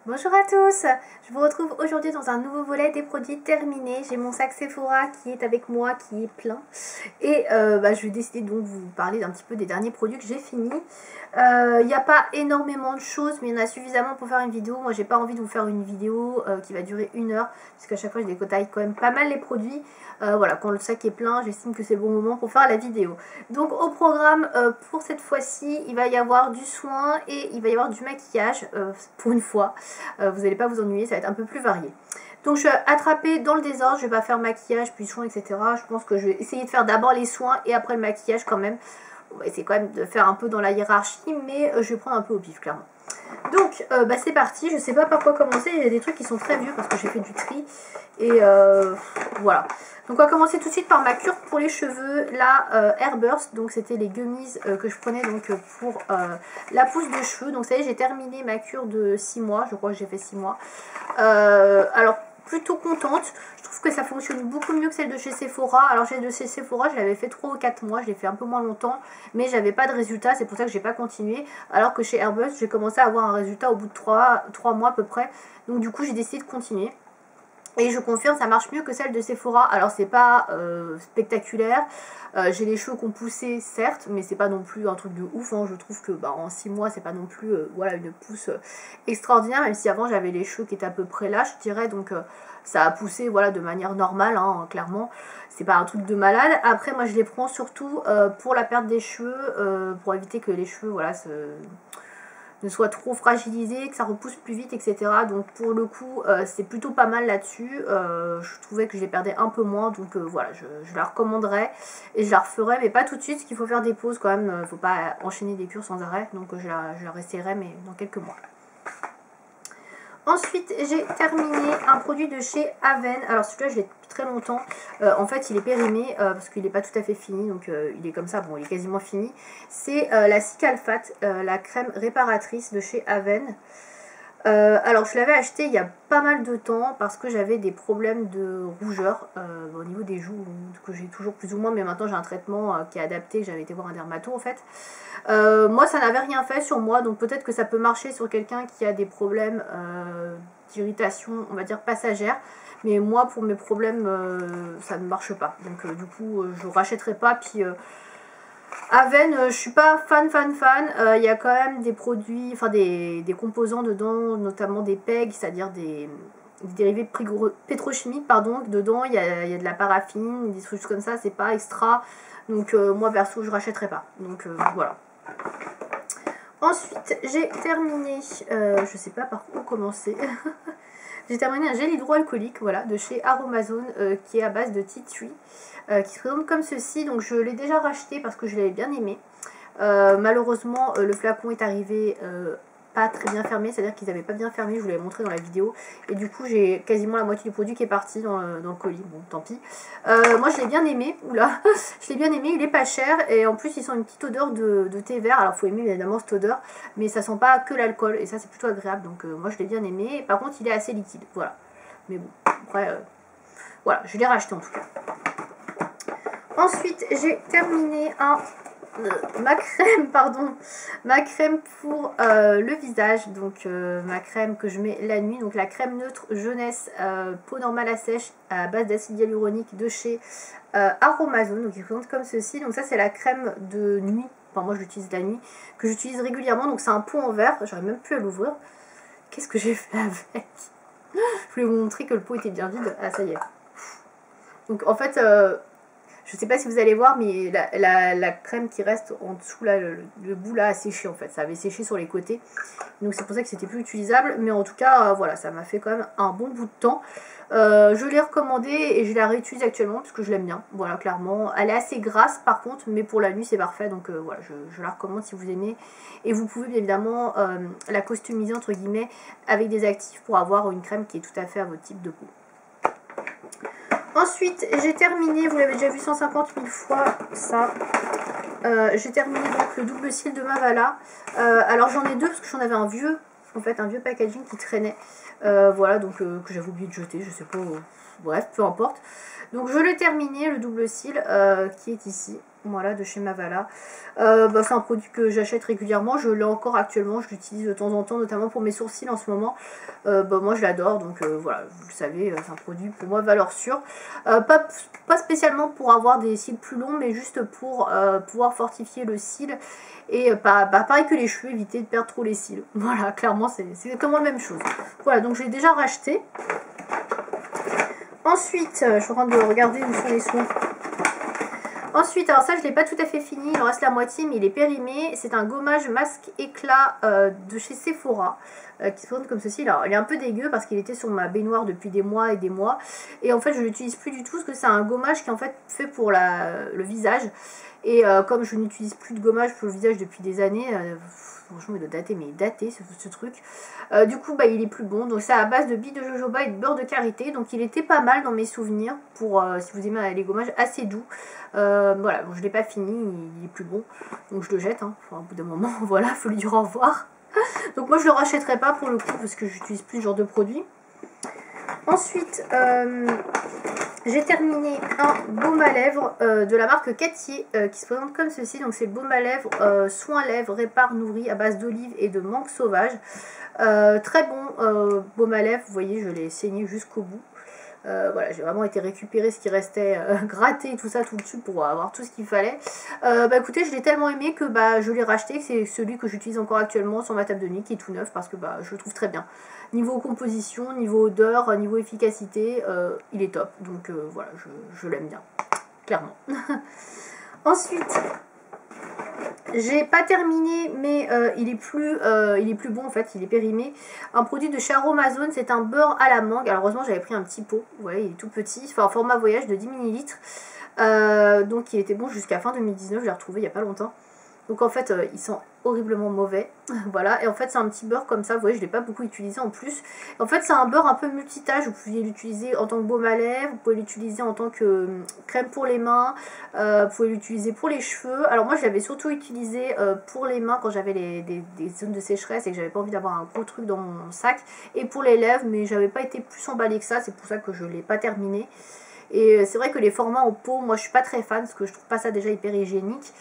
Bonjour à tous, je vous retrouve aujourd'hui dans un nouveau volet des produits terminés. J'ai mon sac Sephora qui est avec moi, qui est plein. Et je vais décider donc de vous parler d'un petit peu des derniers produits que j'ai finis. Il n'y a pas énormément de choses, mais il y en a suffisamment pour faire une vidéo. Moi j'ai pas envie de vous faire une vidéo qui va durer 1 heure, parce qu'à chaque fois je décotaille quand même pas mal les produits. Voilà, quand le sac est plein, j'estime que c'est le bon moment pour faire la vidéo. Donc au programme, pour cette fois-ci, il va y avoir du soin et il va y avoir du maquillage, pour une fois. Vous n'allez pas vous ennuyer, ça va être un peu plus varié. Donc je vais attraper dans le désordre, je vais pas faire maquillage, puis soins, etc. Je pense que je vais essayer de faire d'abord les soins et après le maquillage quand même. On va essayer quand même de faire un peu dans la hiérarchie, mais je vais prendre un peu au pif, clairement. Donc c'est parti, je sais pas par quoi commencer, il y a des trucs qui sont très vieux parce que j'ai fait du tri. Et voilà. Donc on va commencer tout de suite par ma cure pour les cheveux, la Airburst. Donc c'était les gummies que je prenais donc pour la pousse de cheveux. Donc ça y est, j'ai terminé ma cure de 6 mois, je crois que j'ai fait 6 mois. Alors plutôt contente, je trouve que ça fonctionne beaucoup mieux que celle de chez Sephora. Alors celle de chez Sephora, je l'avais fait 3 ou 4 mois, je l'ai fait un peu moins longtemps, mais j'avais pas de résultat, c'est pour ça que j'ai pas continué. Alors que chez Airburst, j'ai commencé à avoir un résultat au bout de 3 mois à peu près. Donc du coup j'ai décidé de continuer. Et je confirme, ça marche mieux que celle de Sephora. Alors c'est pas spectaculaire. J'ai les cheveux qui ont poussé, certes, mais c'est pas non plus un truc de ouf. Hein. Je trouve que en 6 mois, c'est pas non plus voilà, une pousse extraordinaire. Même si avant j'avais les cheveux qui étaient à peu près là, je dirais. Donc ça a poussé voilà, de manière normale, hein, clairement. C'est pas un truc de malade. Après, moi je les prends surtout pour la perte des cheveux, pour éviter que les cheveux voilà, ne soit trop fragilisé, que ça repousse plus vite, etc. Donc pour le coup, c'est plutôt pas mal là-dessus. Je trouvais que je les perdais un peu moins, donc voilà, je la recommanderais et je la referai, mais pas tout de suite, parce qu'il faut faire des pauses quand même. Faut pas enchaîner des cures sans arrêt, donc je la réessayerai, mais dans quelques mois. Ensuite, j'ai terminé un produit de chez Aven. Alors celui-là, je l'ai depuis très longtemps. En fait, il est périmé parce qu'il n'est pas tout à fait fini. Donc il est comme ça, bon, il est quasiment fini. C'est la Cicalfate, la crème réparatrice de chez Aven. Alors je l'avais acheté il y a pas mal de temps parce que j'avais des problèmes de rougeur au niveau des joues, que j'ai toujours plus ou moins, mais maintenant j'ai un traitement qui est adapté, j'avais été voir un dermato en fait. Moi ça n'avait rien fait sur moi, donc peut-être que ça peut marcher sur quelqu'un qui a des problèmes d'irritation, on va dire passagère, mais moi pour mes problèmes ça ne marche pas, donc du coup je rachèterai pas. Puis Aven, je suis pas fan. Il y a quand même des produits, enfin des composants dedans, notamment des PEG, c'est-à-dire des dérivés pétrochimiques, pardon. Dedans, il y a de la paraffine, des trucs comme ça, c'est pas extra. Donc moi perso, je rachèterai pas. Donc voilà. Ensuite, j'ai terminé, je sais pas par où commencer. J'ai terminé un gel hydroalcoolique, voilà, de chez Aromazone, qui est à base de tea tree, qui se présente comme ceci. Donc je l'ai déjà racheté parce que je l'avais bien aimé. Malheureusement, le flacon est arrivé pas très bien fermé, c'est-à-dire qu'ils n'avaient pas bien fermé, je vous l'avais montré dans la vidéo. Et du coup, j'ai quasiment la moitié du produit qui est parti dans le colis. Bon, tant pis. Moi, je l'ai bien aimé. Oula, je l'ai bien aimé, il est pas cher. Et en plus, il sent une petite odeur de thé vert. Alors, il faut aimer évidemment cette odeur, mais ça sent pas que l'alcool. Et ça, c'est plutôt agréable. Donc, moi, je l'ai bien aimé. Par contre, il est assez liquide. Voilà. Mais bon, après, voilà, je l'ai racheté en tout cas. Ensuite, j'ai terminé ma crème pour le visage, donc ma crème que je mets la nuit, donc la crème neutre jeunesse peau normale à sèche à base d'acide hyaluronique de chez Aromazone, donc il présente comme ceci. Donc ça c'est la crème de nuit, enfin moi je l'utilise la nuit, que j'utilise régulièrement. Donc c'est un pot en verre, j'aurais même plus à l'ouvrir. Qu'est-ce que j'ai fait avec? Je voulais vous montrer que le pot était bien vide. Ah ça y est. Donc en fait je sais pas si vous allez voir, mais la crème qui reste en dessous, là, le bout là a séché en fait. Ça avait séché sur les côtés. Donc c'est pour ça que c'était plus utilisable. Mais en tout cas, voilà, ça m'a fait quand même un bon bout de temps. Je l'ai recommandée et je la réutilise actuellement parce que je l'aime bien. Voilà, clairement. Elle est assez grasse par contre, mais pour la nuit c'est parfait. Donc voilà, je la recommande si vous aimez. Et vous pouvez bien évidemment la customiser entre guillemets avec des actifs pour avoir une crème qui est tout à fait à votre type de peau. Ensuite, j'ai terminé, vous l'avez déjà vu 150 000 fois, ça. J'ai terminé donc le double cil de Mavala. Alors j'en ai deux parce que j'en avais un vieux, en fait, un vieux packaging qui traînait. Voilà, donc que j'avais oublié de jeter, je sais pas, bref, peu importe. Donc je l'ai terminé, le double cil, qui est ici. voilà, de chez Mavala. Bah, c'est un produit que j'achète régulièrement, je l'ai encore actuellement, je l'utilise de temps en temps, notamment pour mes sourcils en ce moment. Bah, moi je l'adore, donc voilà, vous le savez, c'est un produit pour moi valeur sûre. Pas spécialement pour avoir des cils plus longs, mais juste pour pouvoir fortifier le cil. Et pareil que les cheveux, éviter de perdre trop les cils. Voilà, clairement c'est exactement la même chose. Voilà, donc je l'ai déjà racheté. Ensuite, je suis en train de regarder où sont les soins. Ensuite, alors ça je ne l'ai pas tout à fait fini, il en reste la moitié mais il est périmé. C'est un gommage masque éclat de chez Sephora qui se présente comme ceci. Alors il est un peu dégueu parce qu'il était sur ma baignoire depuis des mois et des mois. Et en fait je ne l'utilise plus du tout parce que c'est un gommage qui est en fait fait pour le visage. Et comme je n'utilise plus de gommage pour le visage depuis des années, franchement il doit dater, mais il est daté ce truc. Du coup bah, il est plus bon, donc c'est à base de billes de jojoba et de beurre de karité. Donc il était pas mal dans mes souvenirs pour si vous aimez les gommages assez doux. Voilà, bon, je l'ai pas fini, il est plus bon, donc je le jette, hein. Enfin, au bout d'un moment, voilà, il faut lui dire au revoir. Donc moi je le rachèterai pas pour le coup parce que j'utilise plus ce genre de produit. Ensuite, j'ai terminé un baume à lèvres de la marque Cattier qui se présente comme ceci. Donc c'est le baume à lèvres soin lèvres répare nourri à base d'olive et de menthe sauvage. Très bon baume à lèvres, vous voyez je l'ai saigné jusqu'au bout. Voilà, j'ai vraiment été récupérer ce qui restait, gratter tout ça tout dessus pour avoir tout ce qu'il fallait. Bah écoutez, je l'ai tellement aimé que bah, je l'ai racheté, que c'est celui que j'utilise encore actuellement sur ma table de nuit, qui est tout neuf parce que bah, je le trouve très bien. Niveau composition, niveau odeur, niveau efficacité, il est top. Donc voilà, je l'aime bien, clairement. Ensuite, j'ai pas terminé, mais il est plus bon en fait, il est périmé. Un produit de chez Aromazone, c'est un beurre à la mangue. Alors heureusement j'avais pris un petit pot, vous voyez, il est tout petit, enfin format voyage de 10 ml. Donc il était bon jusqu'à fin 2019, je l'ai retrouvé il y a pas longtemps. Donc en fait ils sont horriblement mauvais. Voilà, et en fait c'est un petit beurre comme ça, vous voyez je l'ai pas beaucoup utilisé en plus. En fait c'est un beurre un peu multitâche, vous pouvez l'utiliser en tant que baume à lèvres, vous pouvez l'utiliser en tant que crème pour les mains, vous pouvez l'utiliser pour les cheveux. Alors moi je l'avais surtout utilisé pour les mains quand j'avais des zones de sécheresse et que j'avais pas envie d'avoir un gros truc dans mon sac. Et pour les lèvres, mais j'avais pas été plus emballée que ça, c'est pour ça que je l'ai pas terminé. Et c'est vrai que les formats en pot, moi je suis pas très fan parce que je trouve pas ça déjà hyper hygiénique.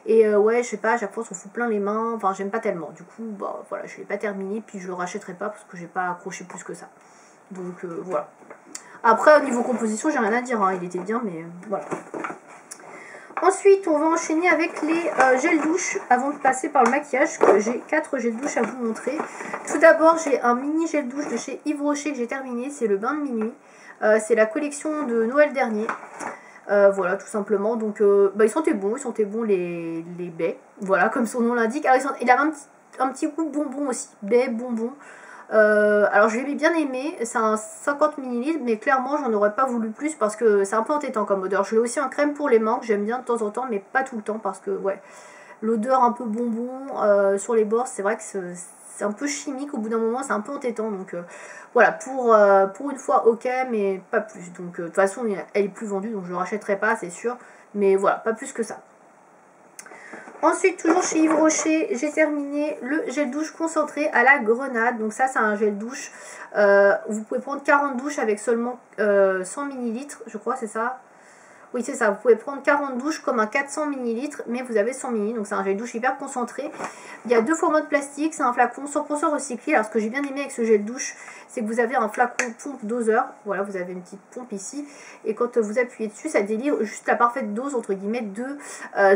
Et ouais, je sais pas, à chaque fois on se fout plein les mains, enfin j'aime pas tellement. Du coup, bah voilà, je l'ai pas terminé, puis je le rachèterai pas parce que j'ai pas accroché plus que ça. Donc voilà. Après, au niveau composition, j'ai rien à dire, hein, il était bien, mais voilà. Ensuite, on va enchaîner avec les gels douche avant de passer par le maquillage. J'ai 4 gels douche à vous montrer. Tout d'abord, j'ai un mini gel douche de chez Yves Rocher que j'ai terminé, c'est le bain de minuit. C'est la collection de Noël dernier. Voilà, tout simplement. Donc, bah, ils sentaient bon les baies. Voilà, comme son nom l'indique. Alors, il avait un petit goût bonbon aussi. Baies, bonbon. Alors, je l'ai bien aimé. C'est un 50 ml, mais clairement, j'en aurais pas voulu plus parce que c'est un peu entêtant comme odeur. Je l'ai aussi en crème pour les mains, que j'aime bien de temps en temps, mais pas tout le temps parce que, ouais, l'odeur un peu bonbon sur les bords, c'est vrai que c'est un peu chimique au bout d'un moment, c'est un peu entêtant. Donc voilà, pour une fois ok, mais pas plus. Donc de toute façon elle est plus vendue, donc je ne le rachèterai pas, c'est sûr. Mais voilà, pas plus que ça. Ensuite, toujours chez Yves Rocher, j'ai terminé le gel douche concentré à la grenade. Donc ça c'est un gel douche, vous pouvez prendre 40 douches avec seulement 100 ml, je crois c'est ça. Oui, c'est ça, vous pouvez prendre 40 douches comme un 400 ml, mais vous avez 100 ml, donc c'est un gel douche hyper concentré. Il y a 2 formats de plastique, c'est un flacon 100% recyclé. Alors ce que j'ai bien aimé avec ce gel douche, c'est que vous avez un flacon pompe doseur. Voilà, vous avez une petite pompe ici, et quand vous appuyez dessus, ça délivre juste la parfaite dose, entre guillemets, de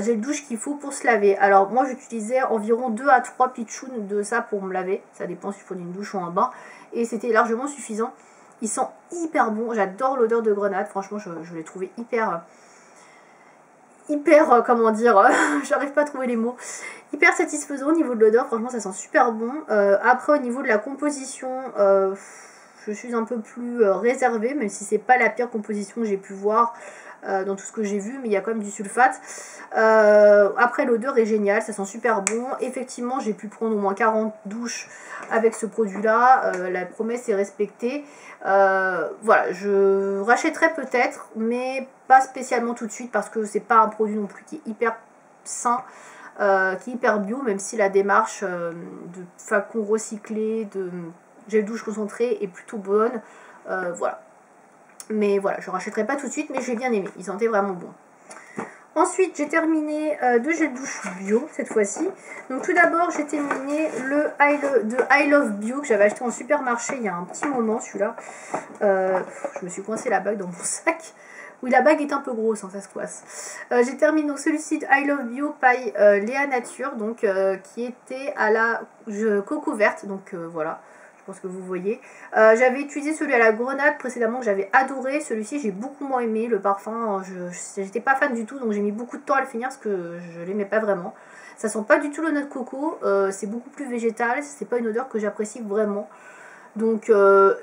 gel douche qu'il faut pour se laver. Alors moi j'utilisais environ 2 à 3 pitchounes de ça pour me laver, ça dépend si vous prenez une douche ou un bain, et c'était largement suffisant. Ils sont hyper bons, j'adore l'odeur de grenade, franchement je l'ai trouvé hyper, comment dire, j'arrive pas à trouver les mots, hyper satisfaisant au niveau de l'odeur, franchement ça sent super bon. Après au niveau de la composition, je suis un peu plus réservée, même si c'est pas la pire composition que j'ai pu voir dans tout ce que j'ai vu, mais il y a quand même du sulfate. Après l'odeur est géniale, ça sent super bon. Effectivement j'ai pu prendre au moins 40 douches avec ce produit là, la promesse est respectée. Voilà, je rachèterai peut-être, mais pas spécialement tout de suite parce que c'est pas un produit non plus qui est hyper sain, qui est hyper bio, même si la démarche de flacon recyclé, de gel douche concentré est plutôt bonne. Voilà. Mais voilà, je rachèterai pas tout de suite, mais j'ai bien aimé. Ils sentaient vraiment bon. Ensuite, j'ai terminé 2 gels douche bio cette fois-ci. Donc tout d'abord, j'ai terminé le I Love Bio que j'avais acheté en supermarché il y a un petit moment, celui-là. Je me suis coincé la bague dans mon sac. Oui, la bague est un peu grosse, hein, ça se coince. J'ai terminé donc celui-ci de I Love Bio paille Léa Nature, donc qui était à la coco verte, donc voilà. Je pense que vous voyez. J'avais utilisé celui à la grenade précédemment que j'avais adoré. Celui-ci j'ai beaucoup moins aimé. Le parfum, j'étais pas fan du tout, donc j'ai mis beaucoup de temps à le finir parce que je l'aimais pas vraiment. Ça sent pas du tout le noix de coco. C'est beaucoup plus végétal. C'est pas une odeur que j'apprécie vraiment. Donc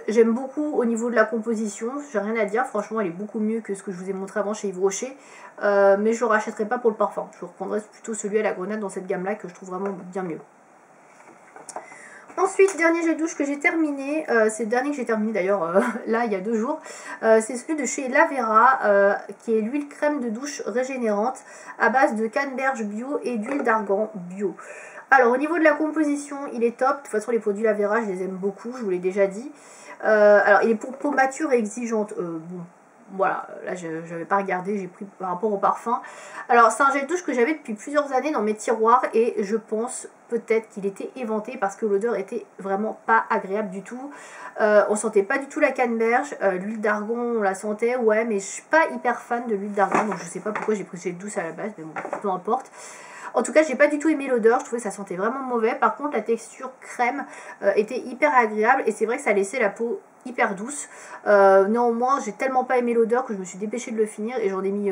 j'aime beaucoup au niveau de la composition. J'ai rien à dire. Franchement, elle est beaucoup mieux que ce que je vous ai montré avant chez Yves Rocher. Mais je le rachèterai pas pour le parfum. Je reprendrai plutôt celui à la grenade dans cette gamme-là que je trouve vraiment bien mieux. Ensuite, dernier gel douche que j'ai terminé, c'est le dernier que j'ai terminé d'ailleurs là il y a 2 jours, c'est celui de chez Lavera, qui est l'huile crème de douche régénérante à base de canneberge bio et d'huile d'argan bio. Alors au niveau de la composition, il est top, de toute façon les produits Lavera je les aime beaucoup, je vous l'ai déjà dit. Alors il est pour peau mature et exigeante, bon. Voilà, là je n'avais pas regardé, j'ai pris par rapport au parfum. Alors c'est un gel douche que j'avais depuis plusieurs années dans mes tiroirs et je pense peut-être qu'il était éventé parce que l'odeur était vraiment pas agréable du tout. On sentait pas du tout la canneberge, l'huile d'argan on la sentait, ouais, mais je suis pas hyper fan de l'huile d'argan, donc je sais pas pourquoi j'ai pris ce gel douce à la base, mais bon, peu importe. En tout cas, j'ai pas du tout aimé l'odeur, je trouvais que ça sentait vraiment mauvais. Par contre, la texture crème était hyper agréable et c'est vrai que ça laissait la peau hyper douce. Néanmoins, j'ai tellement pas aimé l'odeur que je me suis dépêchée de le finir et j'en ai mis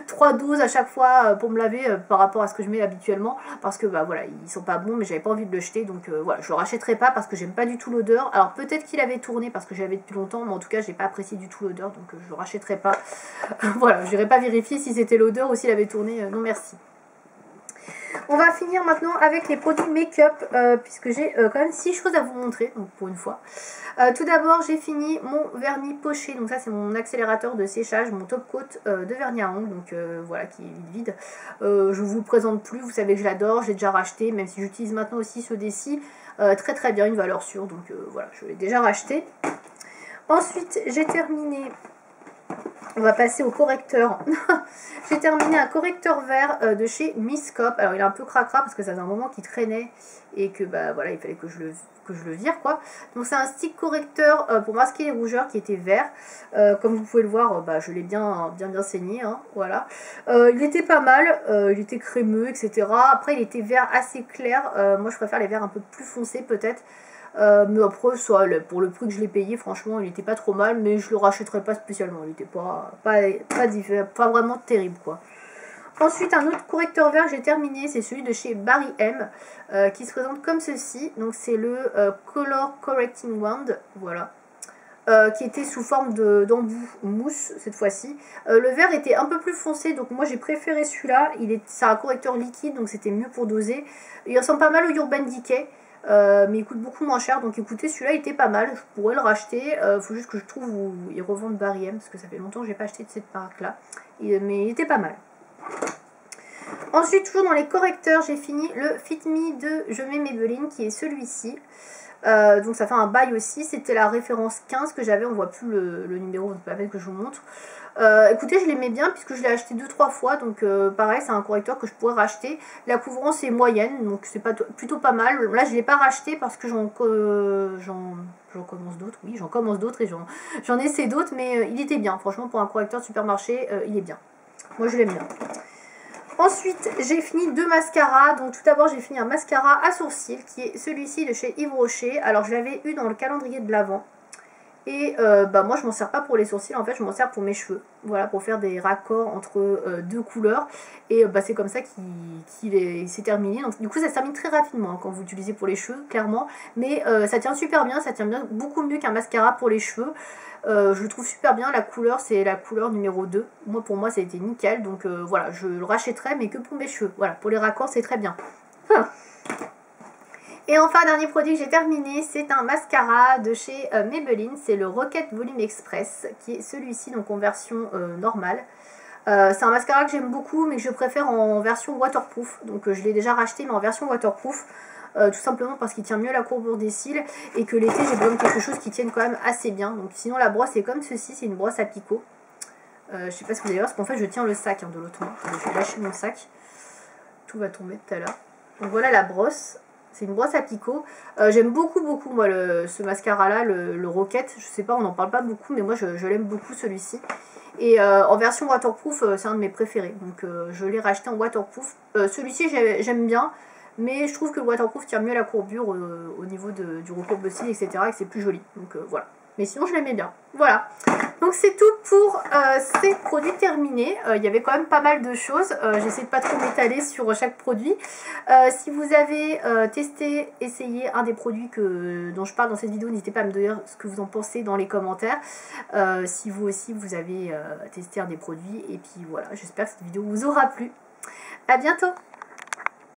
3 doses à chaque fois pour me laver par rapport à ce que je mets habituellement parce que bah voilà, ils sont pas bons mais j'avais pas envie de le jeter, donc voilà, je le rachèterai pas parce que j'aime pas du tout l'odeur. Alors peut-être qu'il avait tourné parce que j'avais depuis longtemps, mais en tout cas j'ai pas apprécié du tout l'odeur, donc je le rachèterai pas. Voilà, je n'irai pas vérifier si c'était l'odeur ou s'il avait tourné, non merci. On va finir maintenant avec les produits make-up, puisque j'ai quand même 6 choses à vous montrer, donc pour une fois. Tout d'abord, j'ai fini mon vernis poché, donc ça c'est mon accélérateur de séchage, mon top coat de vernis à ongles, donc voilà, qui est vide. Je vous le présente plus, vous savez que je l'adore, j'ai déjà racheté, même si j'utilise maintenant aussi ce Deci, très très bien, une valeur sûre, donc voilà, je l'ai déjà racheté. Ensuite, j'ai terminé... On va passer au correcteur. J'ai terminé un correcteur vert de chez Miss Cop. Alors il est un peu cracra parce que ça faisait un moment qu'il traînait et que bah voilà, il fallait que je le vire quoi. Donc c'est un stick correcteur pour masquer les rougeurs qui était vert. Comme vous pouvez le voir, bah, je l'ai bien saigné, hein, voilà. Il était pas mal, il était crémeux, etc. Après il était vert assez clair. Moi je préfère les verts un peu plus foncés peut-être. Mais après, pour le prix que je l'ai payé, franchement, il était pas trop mal, mais je le rachèterai pas spécialement. Il était pas vraiment terrible, quoi. Ensuite, un autre correcteur vert que j'ai terminé, c'est celui de chez Barry M, qui se présente comme ceci. Donc, c'est le Color Correcting Wand, voilà. Qui était sous forme d'embout mousse cette fois-ci. Le vert était un peu plus foncé, donc moi j'ai préféré celui-là. C'est un correcteur liquide, donc c'était mieux pour doser. Il ressemble pas mal au Urban Decay. Mais il coûte beaucoup moins cher, donc écoutez, celui-là était pas mal, je pourrais le racheter. Faut juste que je trouve où ils revendent Barry M, parce que ça fait longtemps que j'ai pas acheté de cette marque là, mais il était pas mal. Ensuite, toujours dans les correcteurs, j'ai fini le Fit Me de Je mets Maybelline, qui est celui-ci. Donc ça fait un bail aussi, c'était la référence 15 que j'avais, on voit plus le numéro, donc pas la peine que je vous montre. Écoutez, je l'aimais bien puisque je l'ai acheté 2-3 fois, donc pareil, c'est un correcteur que je pourrais racheter. La couvrance est moyenne, donc c'est plutôt pas mal. Là, je ne l'ai pas racheté parce que j'en commence d'autres, oui, j'en commence d'autres et j'en essaie d'autres, mais il était bien. Franchement, pour un correcteur de supermarché, il est bien. Moi, je l'aime bien. Ensuite, j'ai fini 2 mascaras. Donc tout d'abord, j'ai fini un mascara à sourcils qui est celui-ci de chez Yves Rocher. Alors, je l'avais eu dans le calendrier de l'Avent. Et bah moi je m'en sers pas pour les sourcils, en fait je m'en sers pour mes cheveux, voilà, pour faire des raccords entre 2 couleurs. Et bah c'est comme ça qu'il s'est terminé. Donc du coup ça se termine très rapidement hein, quand vous l'utilisez pour les cheveux, clairement. Mais ça tient super bien, ça tient bien, beaucoup mieux qu'un mascara pour les cheveux. Je le trouve super bien, la couleur c'est la couleur numéro 2. Moi pour moi ça a été nickel, donc voilà, je le rachèterai mais que pour mes cheveux. Voilà, pour les raccords c'est très bien. Et enfin, dernier produit que j'ai terminé, c'est un mascara de chez Maybelline, c'est le Rocket Volume Express, qui est celui-ci, donc en version normale. C'est un mascara que j'aime beaucoup, mais que je préfère en version waterproof, donc je l'ai déjà racheté, mais en version waterproof, tout simplement parce qu'il tient mieux la courbure des cils, et que l'été j'ai besoin de quelque chose qui tienne quand même assez bien. Donc sinon la brosse est comme ceci, c'est une brosse à picot. Je sais pas ce que vous allez voir, parce qu'en fait je tiens le sac de l'autre main. Je vais lâcher mon sac. Tout va tomber tout à l'heure. Donc voilà la brosse. C'est une brosse à picot. J'aime beaucoup moi ce mascara là, le Rocket. Je sais pas, on n'en parle pas beaucoup, mais moi je l'aime beaucoup celui-ci. Et en version waterproof, c'est un de mes préférés. Donc je l'ai racheté en waterproof. Celui-ci j'aime bien, mais je trouve que le waterproof tient mieux la courbure au niveau du recourbe-cils, etc. et que c'est plus joli. Donc voilà. Mais sinon je l'aimais bien. Voilà. Donc c'est tout pour ces produits terminés. Il y avait quand même pas mal de choses. J'essaie de pas trop m'étaler sur chaque produit. Si vous avez testé, essayé un des produits dont je parle dans cette vidéo, n'hésitez pas à me dire ce que vous en pensez dans les commentaires. Si vous aussi vous avez testé un des produits. Et puis voilà, j'espère que cette vidéo vous aura plu. À bientôt!